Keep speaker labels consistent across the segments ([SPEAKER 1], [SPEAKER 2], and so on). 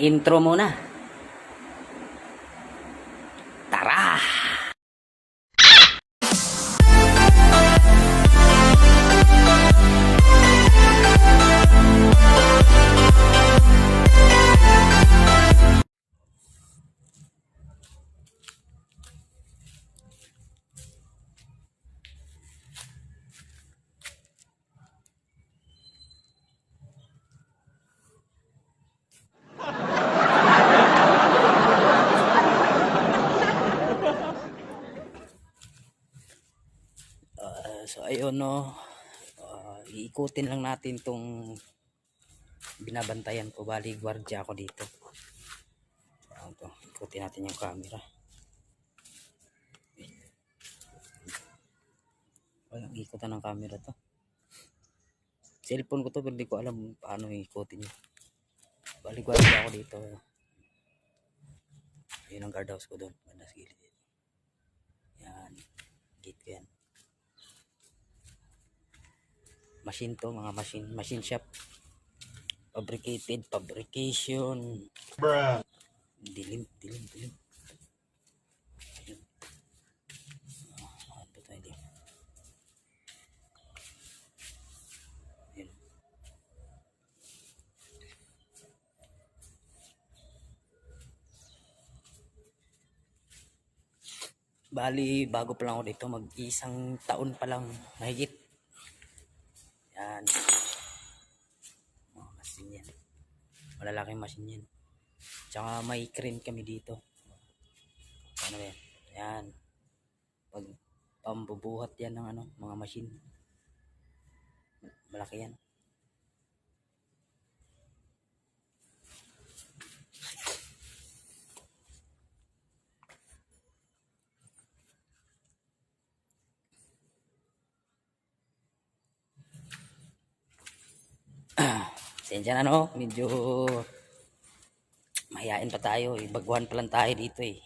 [SPEAKER 1] Intro muna. Tara! So ayun no, iikutin lang natin tong binabantayan ko. Bali gwardiya ako dito. Ito, ikutin natin yung camera. Walang ikutan ng camera to. Cellphone ko to pero di ko alam paano ikutin yun. Bali gwardiya ako dito. Ayun ang guardhouse ko doon. Banda sa gilid. Yan. Gate ko yan. Machine to, mga machine shop. Fabrication. Bruh. Dilim. Ayun. Ano tayo dito? Ayun. Bali, bago pa lang ako dito, mag-isang taon pa lang mahigit. Yan. Mga machine yan. Malalaking machine yan. Tsaka may crane kami dito. Ano yan? Yan. Pag pambubuhat yan ng mga machine. Malaki yan. Sensya na no, medyo mahihain pa tayo. Baguhan pa lang tayo dito eh.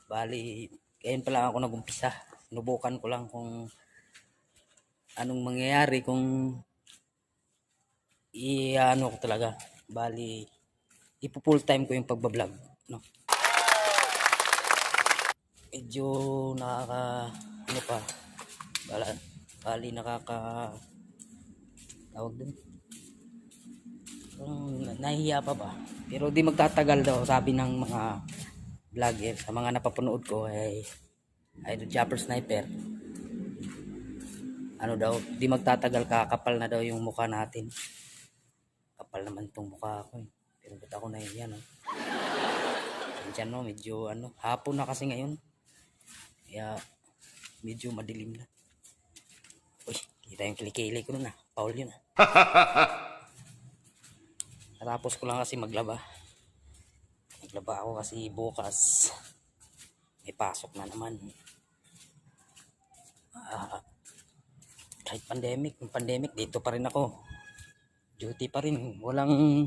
[SPEAKER 1] Bali, ngayon pa lang ako nagumpisa. Sinubukan ko lang kung anong mangyayari kung ko talaga. Bali, ipo-full time ko yung pagbablog. No? Medyo bali tawag dun. Nahihiya pa ba? Pero di magtatagal daw, sabi ng mga vlogger, sa mga napapanood ko ay Idol Chopper Sniper. Ano daw, di magtatagal, kakapal na daw yung mukha natin. Kapal naman tong mukha ko eh. Pero ba't ako nahihiya no? Diyan no, medyo hapon na kasi ngayon. Kaya medyo madilim na. Uy, kita yung kilikili ko nun ah. Paul yun ah. Natapos ko lang kasi maglaba. Naglaba ako kasi bukas may pasok na naman. Kahit pandemic dito pa rin ako. Duty pa rin. Walang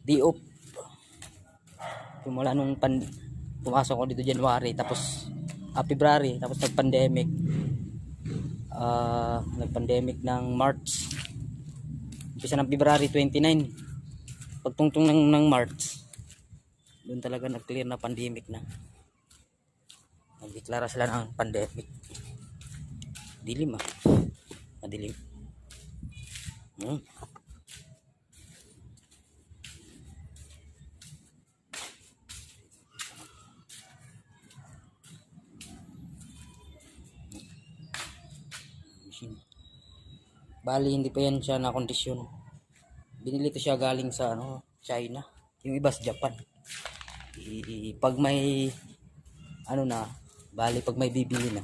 [SPEAKER 1] day off. Simula nung pumasok ko dito January tapos February tapos nag-pandemic. Nag-pandemic ng March. Umpisa ng February 29. Pagtungtong ng March, doon talaga nag-clear na pandemic na. Nagdeklara sila ng pandemic. Dilim ah. Madilim. Bali, hindi pa yan siya na kondisyon. Binili to siya galing sa China. Yung iba sa Japan. Pag may bali pag may bibili na,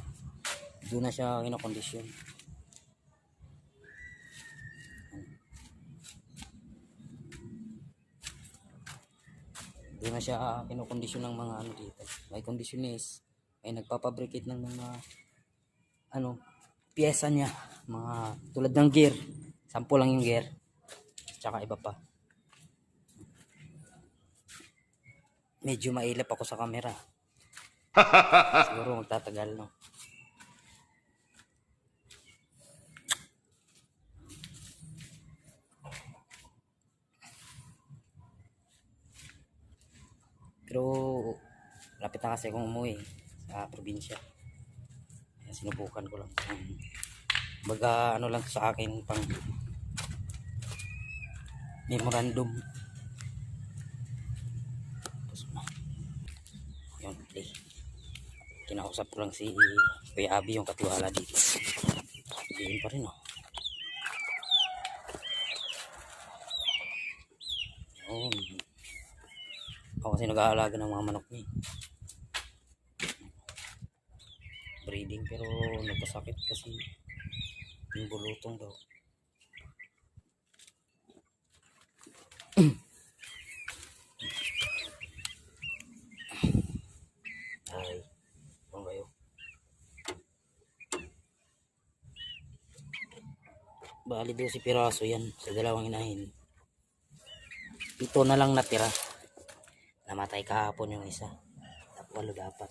[SPEAKER 1] doon na siya kinokondisyon. Doon na siya kinokondisyon ng mga dito. May conditionist, may nagpapabricate ng mga piyesa niya, mga tulad ng gear. 10 lang yung gear. Tsaka iba pa. Medyo mailap ako sa camera. Siguro magtatagal no. Pero lapit na kasi akong umuwi sa probinsya. Kaya sinubukan ko lang. Baga ano lang sa akin pang memorandum. Tapos yun, play. Kinausap ko lang si Kuya Abi, yung katiwala dito. Diin pa rin oh. Yun. Ako kasi nag-aalaga ng mga manok niya. Breeding pero nagkasakit kasi yung bulutong daw. Ay, ano kayo? Bali 12 piraso yan sa dalawang inahin. Ito na lang natira. Namatay kahapon yung isa. Walo dapat.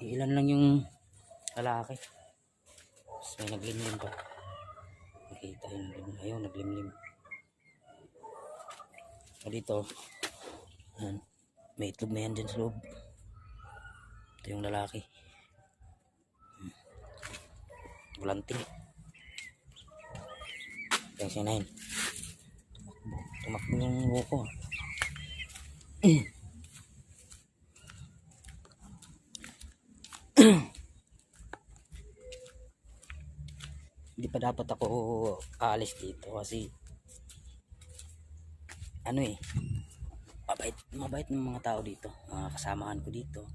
[SPEAKER 1] Ilan lang yung lalaki. Tapos may naglimlim pa. Nakita yun. Ayun, naglimlim. So dito, yan. May itlog na yan dyan sa loob. Ito yung lalaki. Bulanting. Ito yung sinahin. Tumakbo yung buko. Hindi pa dapat ako aalis dito kasi ano eh, mabait ng mga tao dito, mga kasamahan ko dito.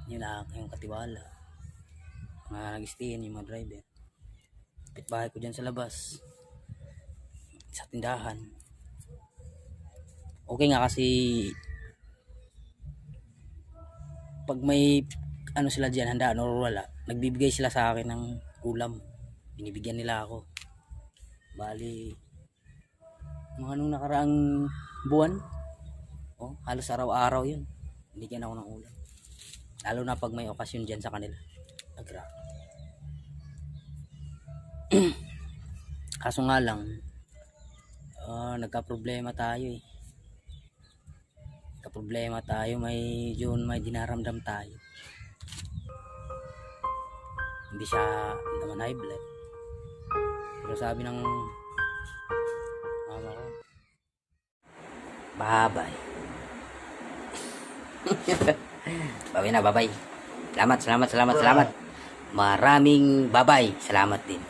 [SPEAKER 1] Yun lang yung katiwala, mga nag-stayin, yung mga driver. Bahay ko dyan sa labas, sa tindahan. Okay nga kasi pag may ano sila dyan, handaan or wala, nagbibigay sila sa akin ng ulam. Binibigyan nila ako. Bali mga nung nakaraang buwan, oh, halos araw-araw yun binigyan ako ng ulam, lalo na pag may okasyon dyan sa kanila. Agra. Kaso nga lang nagka-problema tayo eh. Nagka-problema tayo, may dinaramdam tayo. Hindi siya naman high blood, pero sabi ng mama ko, bye-bye. Babay na, babay. Salamat. Maraming babay. Salamat din.